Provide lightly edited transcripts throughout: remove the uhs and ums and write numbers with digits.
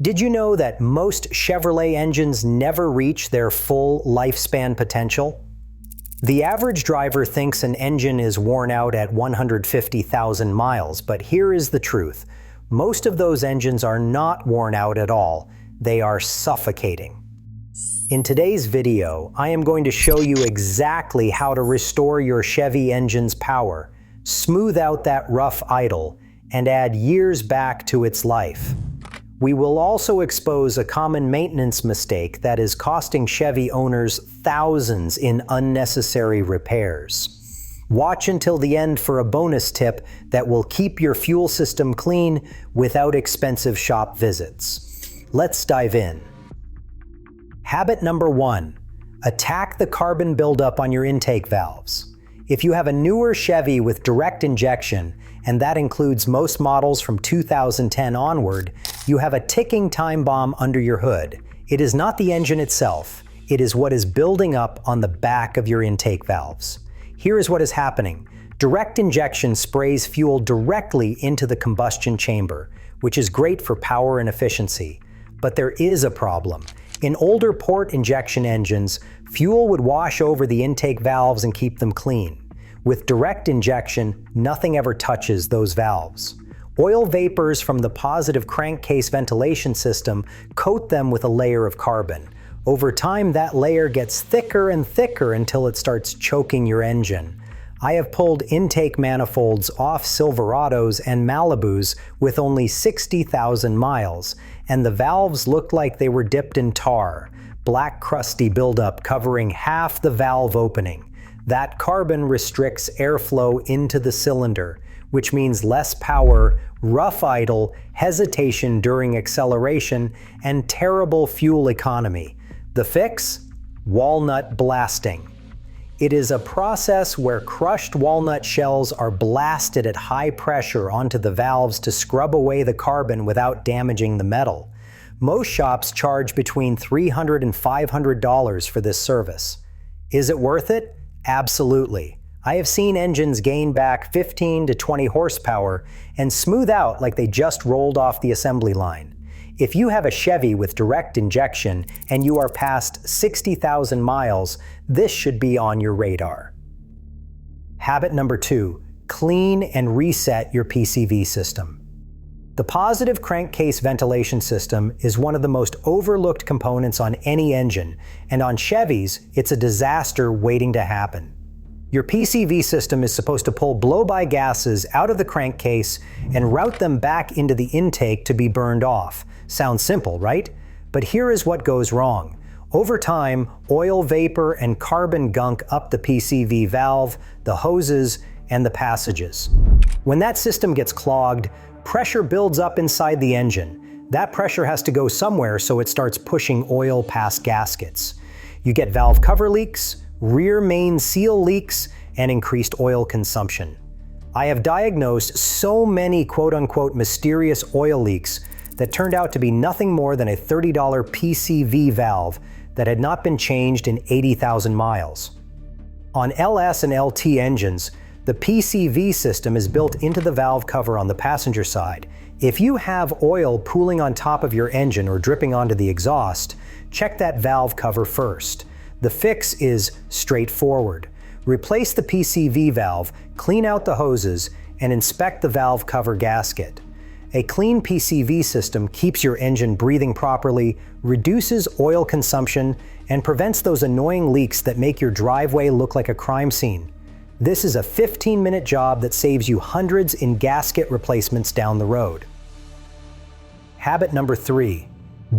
Did you know that most Chevrolet engines never reach their full lifespan potential? The average driver thinks an engine is worn out at 150,000 miles, but here is the truth. Most of those engines are not worn out at all. They are suffocating. In today's video, I am going to show you exactly how to restore your Chevy engine's power, smooth out that rough idle, and add years back to its life. We will also expose a common maintenance mistake that is costing Chevy owners thousands in unnecessary repairs. Watch until the end for a bonus tip that will keep your fuel system clean without expensive shop visits. Let's dive in. Habit number 1. Attack the carbon buildup on your intake valves. If you have a newer Chevy with direct injection, and that includes most models from 2010 onward, you have a ticking time bomb under your hood. It is not the engine itself, it is what is building up on the back of your intake valves. Here is what is happening. Direct injection sprays fuel directly into the combustion chamber, which is great for power and efficiency. But there is a problem. In older port injection engines, fuel would wash over the intake valves and keep them clean. With direct injection, nothing ever touches those valves. Oil vapors from the positive crankcase ventilation system coat them with a layer of carbon. Over time, that layer gets thicker and thicker until it starts choking your engine. I have pulled intake manifolds off Silverados and Malibus with only 60,000 miles, and the valves looked like they were dipped in tar, black crusty buildup covering half the valve opening. That carbon restricts airflow into the cylinder, which means less power, rough idle, hesitation during acceleration, and terrible fuel economy. The fix? Walnut blasting. It is a process where crushed walnut shells are blasted at high pressure onto the valves to scrub away the carbon without damaging the metal. Most shops charge between $300 and $500 for this service. Is it worth it? Absolutely. I have seen engines gain back 15 to 20 horsepower and smooth out like they just rolled off the assembly line. If you have a Chevy with direct injection and you are past 60,000 miles, this should be on your radar. Habit number 2. Clean and reset your PCV system. The positive crankcase ventilation system is one of the most overlooked components on any engine, and on Chevys, it's a disaster waiting to happen. Your PCV system is supposed to pull blow-by gases out of the crankcase and route them back into the intake to be burned off. Sounds simple, right? But here is what goes wrong. Over time, oil vapor and carbon gunk up the PCV valve, the hoses, and the passages. When that system gets clogged, pressure builds up inside the engine. That pressure has to go somewhere, so it starts pushing oil past gaskets. You get valve cover leaks, rear main seal leaks, and increased oil consumption. I have diagnosed so many quote-unquote mysterious oil leaks that turned out to be nothing more than a $30 PCV valve that had not been changed in 80,000 miles. On LS and LT engines, the PCV system is built into the valve cover on the passenger side. If you have oil pooling on top of your engine or dripping onto the exhaust, check that valve cover first. The fix is straightforward. Replace the PCV valve, clean out the hoses, and inspect the valve cover gasket. A clean PCV system keeps your engine breathing properly, reduces oil consumption, and prevents those annoying leaks that make your driveway look like a crime scene. This is a 15-minute job that saves you hundreds in gasket replacements down the road. Habit number 3.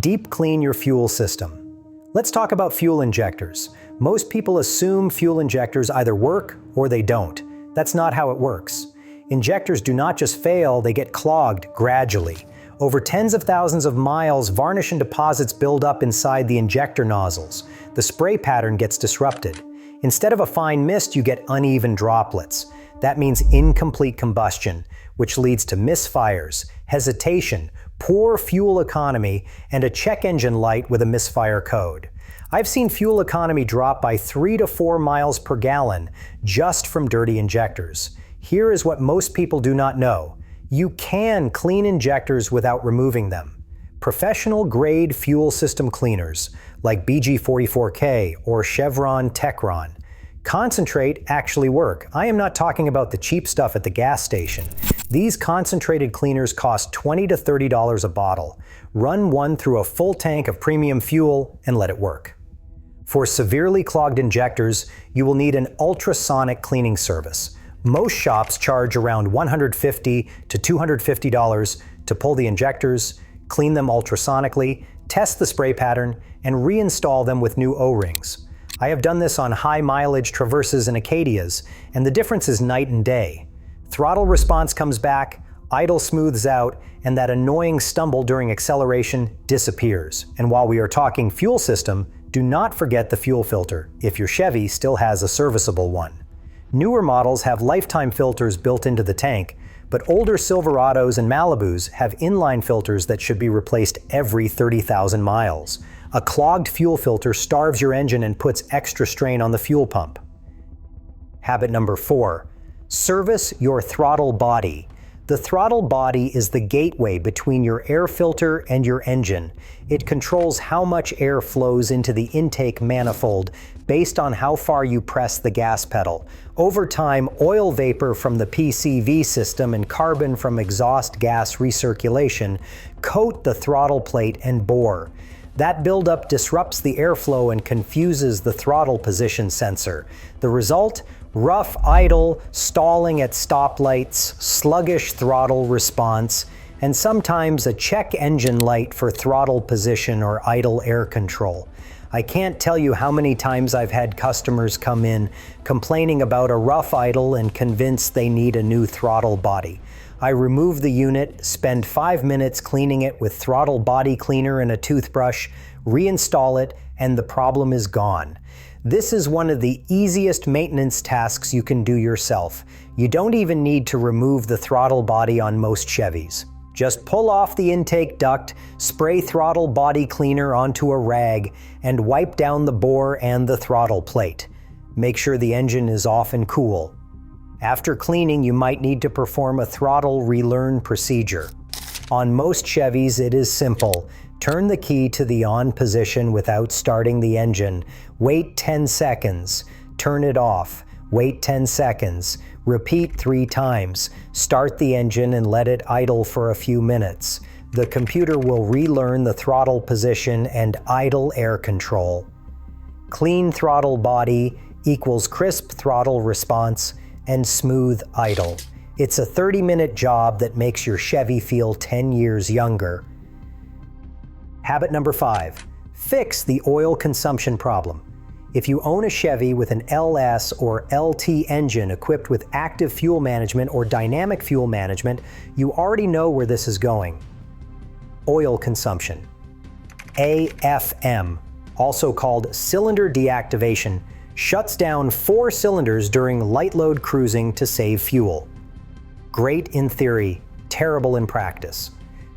Deep clean your fuel system. Let's talk about fuel injectors. Most people assume fuel injectors either work or they don't. That's not how it works. Injectors do not just fail, they get clogged gradually. Over tens of thousands of miles, varnish and deposits build up inside the injector nozzles. The spray pattern gets disrupted. Instead of a fine mist, you get uneven droplets. That means incomplete combustion, which leads to misfires, hesitation, poor fuel economy, and a check engine light with a misfire code. I've seen fuel economy drop by 3 to 4 miles per gallon just from dirty injectors. Here is what most people do not know. You can clean injectors without removing them. Professional-grade fuel system cleaners, like BG44K or Chevron Techron. Concentrate actually work. I am not talking about the cheap stuff at the gas station. These concentrated cleaners cost $20 to $30 a bottle. Run one through a full tank of premium fuel and let it work. For severely clogged injectors, you will need an ultrasonic cleaning service. Most shops charge around $150 to $250 to pull the injectors, clean them ultrasonically, test the spray pattern, and reinstall them with new O-rings. I have done this on high-mileage Traverses and Acadias, and the difference is night and day. Throttle response comes back, idle smooths out, and that annoying stumble during acceleration disappears. And while we are talking fuel system, do not forget the fuel filter, if your Chevy still has a serviceable one. Newer models have lifetime filters built into the tank, but older Silverados and Malibus have inline filters that should be replaced every 30,000 miles. A clogged fuel filter starves your engine and puts extra strain on the fuel pump. Habit number 4. Service your throttle body. The throttle body is the gateway between your air filter and your engine. It controls how much air flows into the intake manifold based on how far you press the gas pedal. Over time, oil vapor from the PCV system and carbon from exhaust gas recirculation coat the throttle plate and bore. That buildup disrupts the airflow and confuses the throttle position sensor. The result? Rough idle, stalling at stoplights, sluggish throttle response, and sometimes a check engine light for throttle position or idle air control. I can't tell you how many times I've had customers come in complaining about a rough idle and convinced they need a new throttle body. I remove the unit, spend 5 minutes cleaning it with throttle body cleaner and a toothbrush, reinstall it, and the problem is gone. This is one of the easiest maintenance tasks you can do yourself. You don't even need to remove the throttle body on most Chevys. Just pull off the intake duct, spray throttle body cleaner onto a rag, and wipe down the bore and the throttle plate. Make sure the engine is off and cool. After cleaning, you might need to perform a throttle relearn procedure. On most Chevys, it is simple. Turn the key to the on position without starting the engine. Wait 10 seconds. Turn it off. Wait 10 seconds. Repeat 3 times. Start the engine and let it idle for a few minutes. The computer will relearn the throttle position and idle air control. Clean throttle body equals crisp throttle response and smooth idle. It's a 30-minute job that makes your Chevy feel 10 years younger. Habit number 5. Fix the oil consumption problem. If you own a Chevy with an LS or LT engine equipped with active fuel management or dynamic fuel management, you already know where this is going. Oil consumption. AFM, also called cylinder deactivation, shuts down 4 cylinders during light load cruising to save fuel. Great in theory, terrible in practice.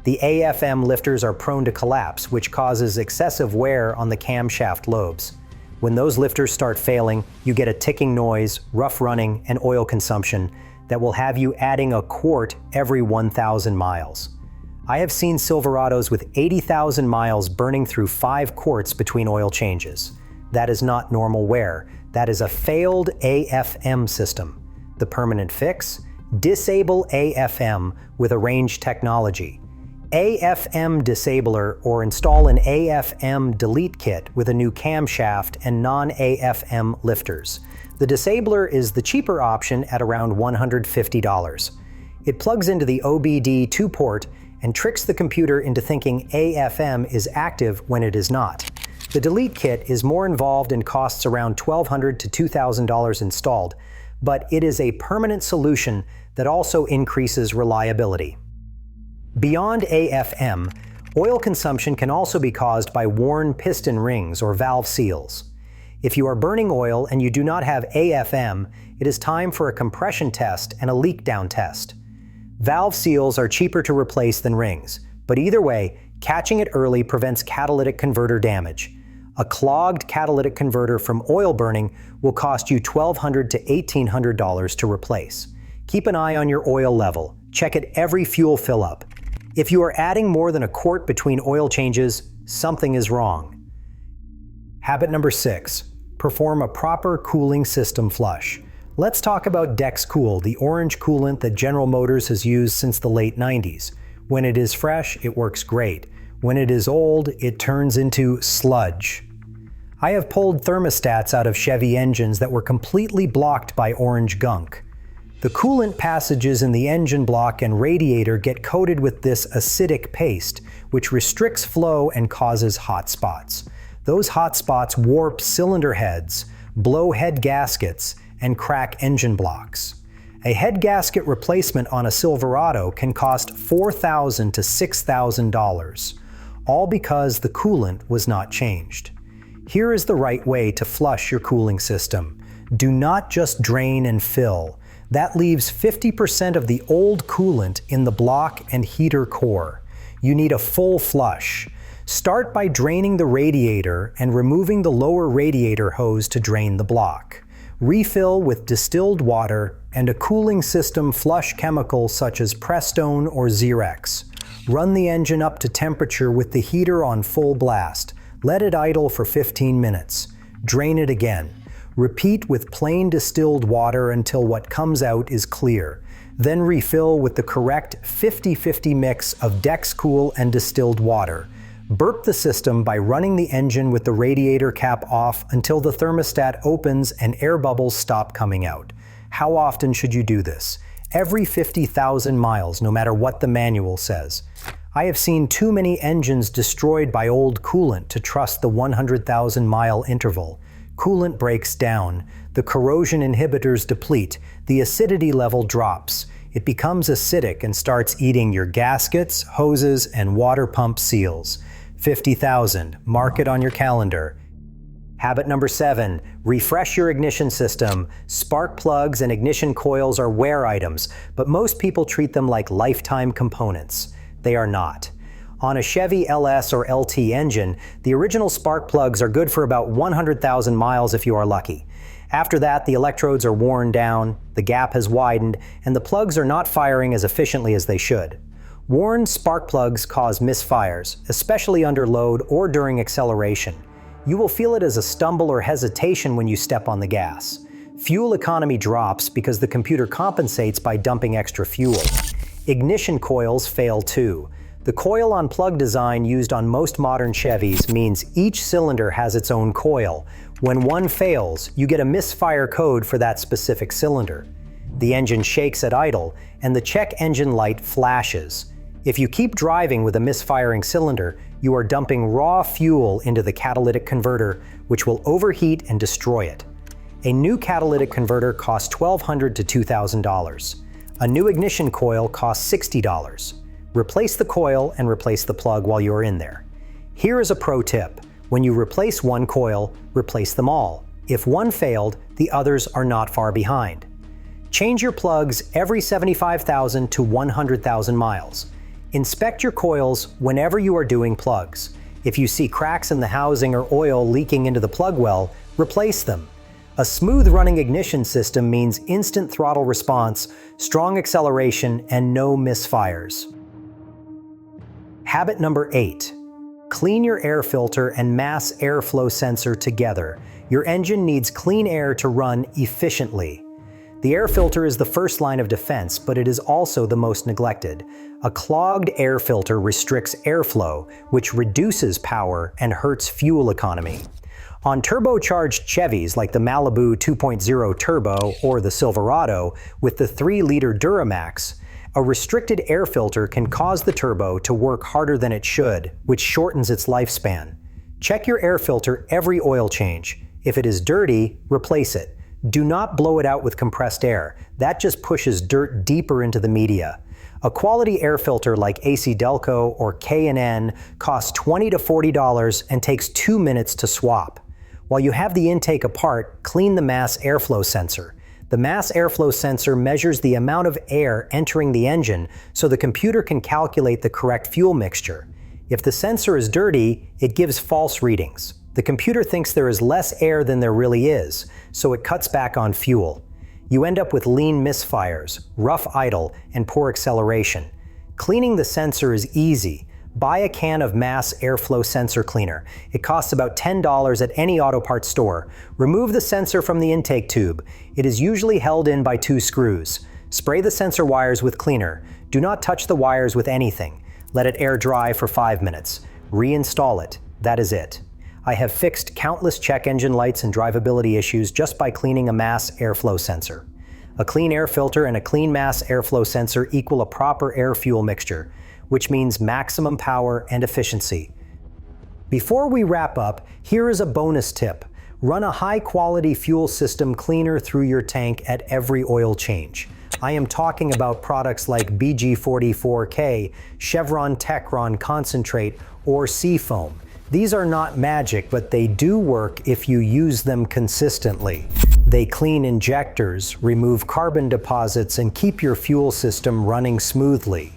The AFM lifters are prone to collapse, which causes excessive wear on the camshaft lobes. When those lifters start failing, you get a ticking noise, rough running, and oil consumption that will have you adding a quart every 1,000 miles. I have seen Silverados with 80,000 miles burning through 5 quarts between oil changes. That is not normal wear. That is a failed AFM system. The permanent fix? Disable AFM with a range technology. AFM disabler or install an AFM delete kit with a new camshaft and non-AFM lifters. The disabler is the cheaper option at around $150. It plugs into the OBD 2-port and tricks the computer into thinking AFM is active when it is not. The delete kit is more involved and costs around $1,200 to $2,000 installed, but it is a permanent solution that also increases reliability. Beyond AFM, oil consumption can also be caused by worn piston rings or valve seals. If you are burning oil and you do not have AFM, it is time for a compression test and a leak down test. Valve seals are cheaper to replace than rings, but either way, catching it early prevents catalytic converter damage. A clogged catalytic converter from oil burning will cost you $1,200 to $1,800 to replace. Keep an eye on your oil level. Check it every fuel fill-up. If you are adding more than a quart between oil changes, something is wrong. Habit number 6. Perform a proper cooling system flush. Let's talk about DexCool, the orange coolant that General Motors has used since the late 90s. When it is fresh, it works great. When it is old, it turns into sludge. I have pulled thermostats out of Chevy engines that were completely blocked by orange gunk. The coolant passages in the engine block and radiator get coated with this acidic paste, which restricts flow and causes hot spots. Those hot spots warp cylinder heads, blow head gaskets, and crack engine blocks. A head gasket replacement on a Silverado can cost $4,000 to $6,000, all because the coolant was not changed. Here is the right way to flush your cooling system. Do not just drain and fill. That leaves 50% of the old coolant in the block and heater core. You need a full flush. Start by draining the radiator and removing the lower radiator hose to drain the block. Refill with distilled water and a cooling system flush chemical such as Prestone or Xerex. Run the engine up to temperature with the heater on full blast. Let it idle for 15 minutes. Drain it again. Repeat with plain distilled water until what comes out is clear. Then refill with the correct 50-50 mix of DexCool and distilled water. Burp the system by running the engine with the radiator cap off until the thermostat opens and air bubbles stop coming out. How often should you do this? Every 50,000 miles, no matter what the manual says. I have seen too many engines destroyed by old coolant to trust the 100,000 mile interval. Coolant breaks down, the corrosion inhibitors deplete, the acidity level drops. It becomes acidic and starts eating your gaskets, hoses, and water pump seals. 50,000, mark it on your calendar. Habit number 7, refresh your ignition system. Spark plugs and ignition coils are wear items, but most people treat them like lifetime components. They are not. On a Chevy LS or LT engine, the original spark plugs are good for about 100,000 miles if you are lucky. After that, the electrodes are worn down, the gap has widened, and the plugs are not firing as efficiently as they should. Worn spark plugs cause misfires, especially under load or during acceleration. You will feel it as a stumble or hesitation when you step on the gas. Fuel economy drops because the computer compensates by dumping extra fuel. Ignition coils fail too. The coil-on plug design used on most modern Chevys means each cylinder has its own coil. When one fails, you get a misfire code for that specific cylinder. The engine shakes at idle, and the check engine light flashes. If you keep driving with a misfiring cylinder, you are dumping raw fuel into the catalytic converter, which will overheat and destroy it. A new catalytic converter costs $1,200 to $2,000. A new ignition coil costs $60. Replace the coil and replace the plug while you are in there. Here is a pro tip. When you replace one coil, replace them all. If one failed, the others are not far behind. Change your plugs every 75,000 to 100,000 miles. Inspect your coils whenever you are doing plugs. If you see cracks in the housing or oil leaking into the plug well, replace them. A smooth running ignition system means instant throttle response, strong acceleration, and no misfires. Habit number 8. Clean your air filter and mass airflow sensor together. Your engine needs clean air to run efficiently. The air filter is the first line of defense, but it is also the most neglected. A clogged air filter restricts airflow, which reduces power and hurts fuel economy. On turbocharged Chevys like the Malibu 2.0 Turbo or the Silverado with the 3-liter Duramax, a restricted air filter can cause the turbo to work harder than it should, which shortens its lifespan. Check your air filter every oil change. If it is dirty, replace it. Do not blow it out with compressed air. That just pushes dirt deeper into the media. A quality air filter like AC Delco or K&N costs $20 to $40 and takes 2 minutes to swap. While you have the intake apart, clean the mass airflow sensor. The mass airflow sensor measures the amount of air entering the engine so the computer can calculate the correct fuel mixture. If the sensor is dirty, it gives false readings. The computer thinks there is less air than there really is, so it cuts back on fuel. You end up with lean misfires, rough idle, and poor acceleration. Cleaning the sensor is easy. Buy a can of Mass Airflow Sensor Cleaner. It costs about $10 at any auto parts store. Remove the sensor from the intake tube. It is usually held in by 2 screws. Spray the sensor wires with cleaner. Do not touch the wires with anything. Let it air dry for 5 minutes. Reinstall it. That is it. I have fixed countless check engine lights and drivability issues just by cleaning a Mass Airflow sensor. A clean air filter and a clean Mass Airflow sensor equal a proper air-fuel mixture, which means maximum power and efficiency. Before we wrap up, here is a bonus tip. Run a high-quality fuel system cleaner through your tank at every oil change. I am talking about products like BG44K, Chevron Techron Concentrate, or Seafoam. These are not magic, but they do work if you use them consistently. They clean injectors, remove carbon deposits, and keep your fuel system running smoothly.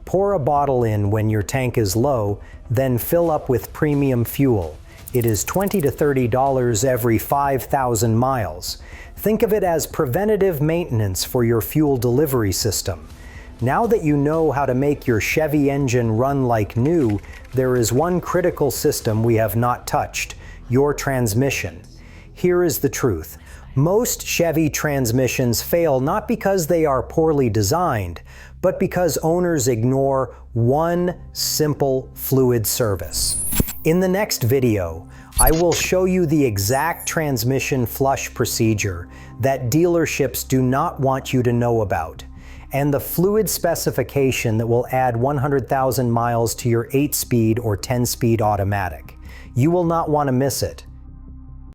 Pour a bottle in when your tank is low, then fill up with premium fuel. It is $20 to $30 every 5,000 miles. Think of it as preventative maintenance for your fuel delivery system. Now that you know how to make your Chevy engine run like new, there is one critical system we have not touched: your transmission. Here is the truth. Most Chevy transmissions fail not because they are poorly designed, but because owners ignore one simple fluid service. In the next video, I will show you the exact transmission flush procedure that dealerships do not want you to know about, and the fluid specification that will add 100,000 miles to your 8-speed or 10-speed automatic. You will not want to miss it.